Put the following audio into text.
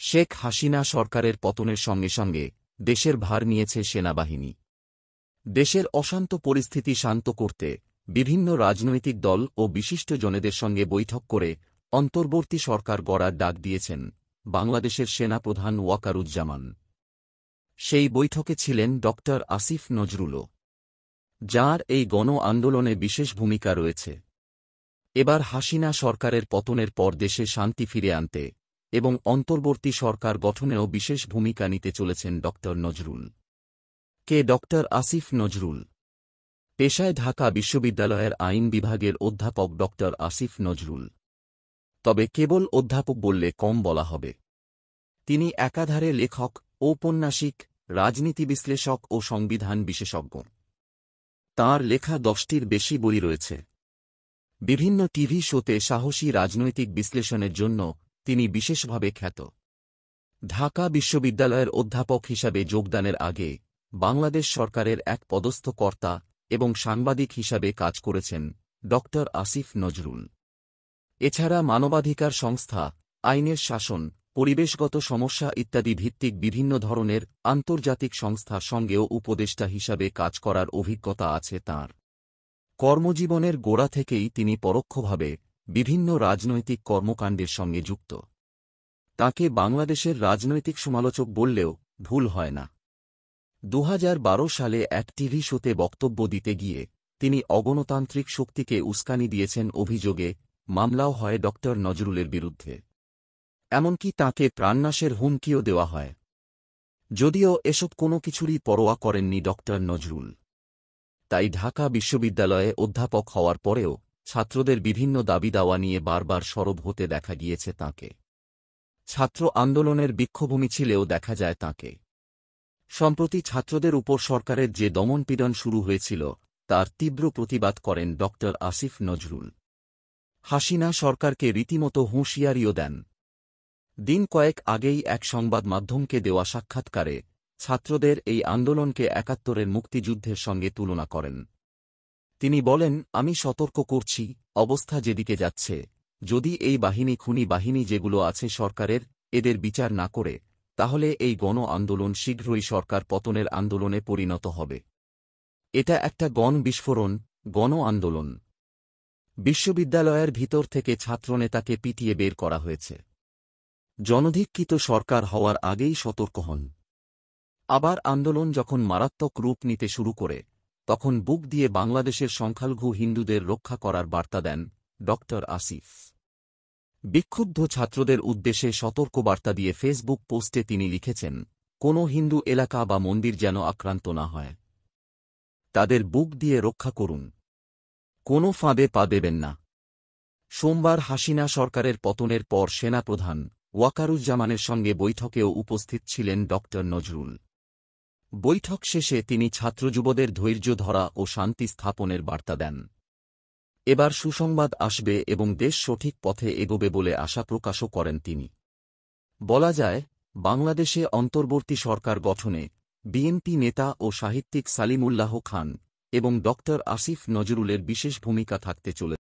শেখ হাসিনা সরকারের পতনের সঙ্গে সঙ্গে দেশের ভার নিয়েছে সেনাবাহিনী। দেশের অশান্ত পরিস্থিতি শান্ত করতে বিভিন্ন রাজনৈতিক দল ও বিশিষ্টজনেদের সঙ্গে বৈঠক করে অন্তর্বর্তী সরকার গড়ার ডাক দিয়েছেন বাংলাদেশের সেনাপ্রধান ওয়াকারুজ্জামান। সেই বৈঠকে ছিলেন ড. আসিফ নজরুলও, যাঁর এই গণ আন্দোলনে বিশেষ ভূমিকা রয়েছে। এবার হাসিনা সরকারের পতনের পর দেশে শান্তি ফিরে আনতে এবং অন্তর্বর্তী সরকার গঠনেও বিশেষ ভূমিকা নিতে চলেছেন ড. নজরুল। কে ড. আসিফ নজরুল? পেশায় ঢাকা বিশ্ববিদ্যালয়ের আইন বিভাগের অধ্যাপক ড. আসিফ নজরুল। তবে কেবল অধ্যাপক বললে কম বলা হবে। তিনি একাধারে লেখক, ঔপন্যাসিক, রাজনীতি বিশ্লেষক ও সংবিধান বিশেষজ্ঞ। তাঁর লেখা 10টির বেশি বই রয়েছে। বিভিন্ন টিভি শোতে সাহসী রাজনৈতিক বিশ্লেষণের জন্য তিনি বিশেষভাবে খ্যাত। ঢাকা বিশ্ববিদ্যালয়ের অধ্যাপক হিসাবে যোগদানের আগে বাংলাদেশ সরকারের এক পদস্থ কর্তা এবং সাংবাদিক হিসাবে কাজ করেছেন ড. আসিফ নজরুল। এছাড়া মানবাধিকার সংস্থা, আইনের শাসন, পরিবেশগত সমস্যা ইত্যাদি ভিত্তিক বিভিন্ন ধরনের আন্তর্জাতিক সংস্থার সঙ্গেও উপদেষ্টা হিসাবে কাজ করার অভিজ্ঞতা আছে তাঁর। কর্মজীবনের গোড়া থেকেই তিনি পরোক্ষভাবে বিভিন্ন রাজনৈতিক কর্মকাণ্ডের সঙ্গে যুক্ত। তাঁকে বাংলাদেশের রাজনৈতিক সমালোচক বললেও ভুল হয় না। 2012 সালে এক টিভি শোতে বক্তব্য দিতে গিয়ে তিনি অগণতান্ত্রিক শক্তিকে উস্কানি দিয়েছেন অভিযোগে মামলাও হয় ড. নজরুলের বিরুদ্ধে। এমনকি তাঁকে প্রাণনাশের হুমকিও দেওয়া হয়। যদিও এসব কোনো কিছুরই পরোয়া করেননি ড. নজরুল। তাই ঢাকা বিশ্ববিদ্যালয়ে অধ্যাপক হওয়ার পরেও ছাত্রদের বিভিন্ন দাবি দাওয়া নিয়ে বারবার সরব হতে দেখা গিয়েছে তাঁকে। ছাত্র আন্দোলনের বিক্ষোভ মিছিলেও দেখা যায় তাঁকে। সম্প্রতি ছাত্রদের উপর সরকারের যে দমনপীড়ন শুরু হয়েছিল তার তীব্র প্রতিবাদ করেন ড. আসিফ নজরুল। হাসিনা সরকারকে রীতিমতো হুঁশিয়ারিও দেন। দিন কয়েক আগেই এক সংবাদ মাধ্যমকে দেওয়া সাক্ষাৎকারে ছাত্রদের এই আন্দোলনকে ৭১-এর মুক্তিযুদ্ধের সঙ্গে তুলনা করেন। তিনি বলেন, আমি সতর্ক করছি, অবস্থা যেদিকে যাচ্ছে, যদি এই বাহিনী খুনি বাহিনী যেগুলো আছে সরকারের এদের বিচার না করে, তাহলে এই গণ আন্দোলন শীঘ্রই সরকার পতনের আন্দোলনে পরিণত হবে। এটা একটা গণ বিস্ফোরণ, গণ আন্দোলন। বিশ্ববিদ্যালয়ের ভিতর থেকে ছাত্রনেতাকে পিটিয়ে বের করা হয়েছে। জনধিক্কিত সরকার হওয়ার আগেই সতর্ক হন। আবার আন্দোলন যখন মারাত্মক রূপ নিতে শুরু করে তখন বুক দিয়ে বাংলাদেশের সংখ্যালঘু হিন্দুদের রক্ষা করার বার্তা দেন ড. আসিফ। বিক্ষুব্ধ ছাত্রদের উদ্দেশ্যে সতর্কবার্তা দিয়ে ফেসবুক পোস্টে তিনি লিখেছেন, কোনো হিন্দু এলাকা বা মন্দির যেন আক্রান্ত না হয়। তাদের বুক দিয়ে রক্ষা করুন। কোনো ফাঁদে পা দেবেন না। সোমবার হাসিনা সরকারের পতনের পর সেনাপ্রধান ওয়াকারুজ্জামানের সঙ্গে বৈঠকেও উপস্থিত ছিলেন ড. নজরুল। বৈঠক শেষে তিনি ছাত্রযুবদের ধৈর্য ধরা ও শান্তি স্থাপনের বার্তা দেন। এবার সুসংবাদ আসবে এবং দেশ সঠিক পথে এগোবে বলে আশা প্রকাশও করেন তিনি। বলা যায়, বাংলাদেশে অন্তর্বর্তী সরকার গঠনে বিএনপি নেতা ও সাহিত্যিক সালিমুল্লাহ খান এবং ড. আসিফ নজরুলের বিশেষ ভূমিকা থাকতে চলেছে।